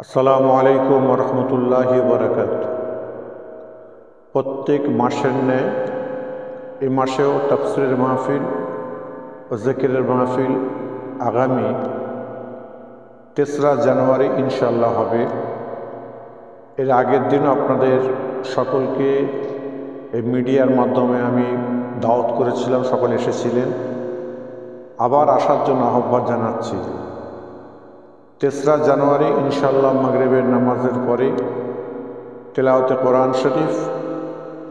আসসালামু আলাইকুম রহমতুল্লাহি বরকাত। প্রত্যেক মাসের ন্যায় এই মাসেও তাফসীরের মাহফিল ও জিকিরের মাহফিল আগামী ৩রা জানুয়ারি ইনশাআল্লাহ হবে। এর আগের দিনও আপনাদের সকলকে এই মিডিয়ার মাধ্যমে আমি দাওয়াত করেছিলাম, সকলে এসেছিলেন। আবার আসার জন্য আহ্বান জানাচ্ছি। ৩রা জানুয়ারি ইনশাআল্লাহ মাগরিবের নামাজের পরে তেলাওয়াতে কোরআন শরীফ,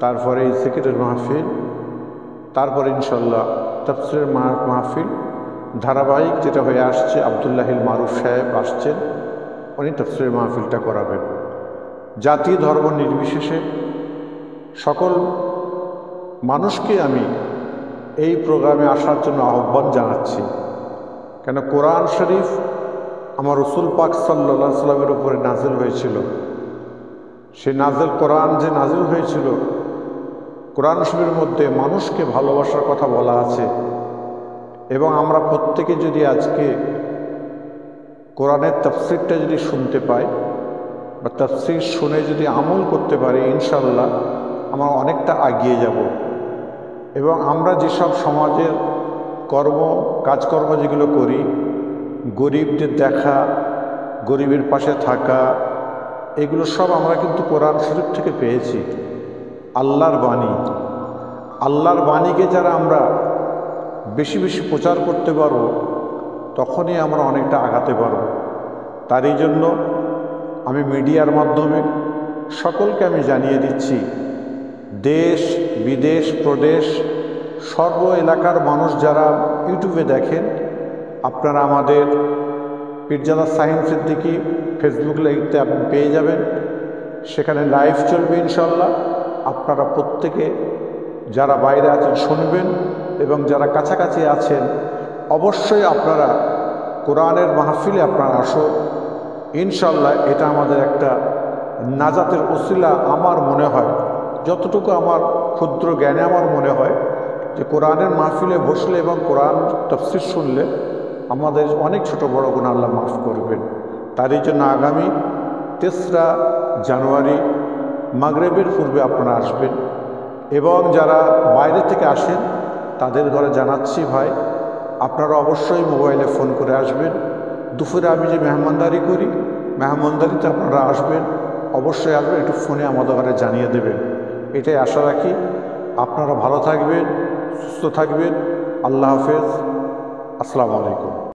তারপরে জিকিরের মাহফিল, তারপরে ইনশাআল্লাহ তাফসীরের মাহফিল ধারাবাহিক যেটা হয়ে আসছে। আব্দুল্লাহিল মারুফ সাহেব আসছেন, উনি তাফসীরের মাহফিলটা করাবেন। জাতি ধর্ম নির্বিশেষে সকল মানুষকে আমি এই প্রোগ্রামে আসার জন্য আহ্বান জানাচ্ছি। কেন কোরআন শরীফ আমার রসুল পাক সাল্লাল্লাহু আলাইহি সাল্লামের উপরে নাজিল হয়েছিল। সেই কোরআন যে নাজিল হয়েছিল, কোরআন শরীফের মধ্যে মানুষকে ভালোবাসার কথা বলা আছে। এবং আমরা প্রত্যেকে যদি আজকে কোরআনের তাফসীরটা যদি শুনতে পাই বা তাফসীর শুনে যদি আমল করতে পারি, ইনশাআল্লাহ আমরা অনেকটা এগিয়ে যাব। এবং আমরা যেসব সমাজের কাজকর্ম যেগুলো করি, গরিবদের দেখা, গরিবের পাশে থাকা, এগুলো সব আমরা কিন্তু কোরআন শরীফ থেকে পেয়েছি। আল্লাহর বাণীকে যারা আমরা বেশি বেশি প্রচার করতে পারবো, তখনই আমরা অনেকটা আগাতে পারবো। তারই জন্য আমি মিডিয়ার মাধ্যমে সকলকে আমি জানিয়ে দিচ্ছি, দেশ বিদেশ প্রদেশ সর্ব এলাকার মানুষ যারা ইউটিউবে দেখেন, আপনারা আমাদের পীরজাদা শাহীন সিদ্দিকী ফেসবুক লাইভতে আপনি পেয়ে যাবেন। সেখানে লাইভ চলবে ইনশাআল্লাহ। আপনারা প্রত্যেকে যারা বাইরে আছেন শুনবেন, এবং যারা কাছাকাছি আছেন অবশ্যই আপনারা কোরআনের মাহফিলে আপনারা আসো। ইনশাআল্লাহ এটা আমাদের একটা নাজাতের ওসিলা। আমার মনে হয়, যতটুকু আমার ক্ষুদ্র জ্ঞানে আমার মনে হয়, যে কোরআনের মাহফিলে বসলে এবং কোরআন তাফসীর শুনলে আমাদের অনেক ছোট বড় গুনাহ আল্লাহ মাফ করবেন। তারই জন্য আগামী ৩রা জানুয়ারি মাগরিবের পূর্বে আপনারা আসবেন। এবং যারা বাইরে থেকে আসেন তাদের ঘরে জানাচ্ছি, ভাই আপনারা অবশ্যই মোবাইলে ফোন করে আসবেন। দুপুরে আমি যে মেহমানদারি করি, মেহমানদারিতে আপনারা আসবেন, অবশ্যই আসবেন, একটু ফোনে আমাদের ঘরে জানিয়ে দেবেন। এটাই আশা রাখি। আপনারা ভালো থাকবেন, সুস্থ থাকবেন। আল্লাহ হাফেজ। আসসালামু আলাইকুম।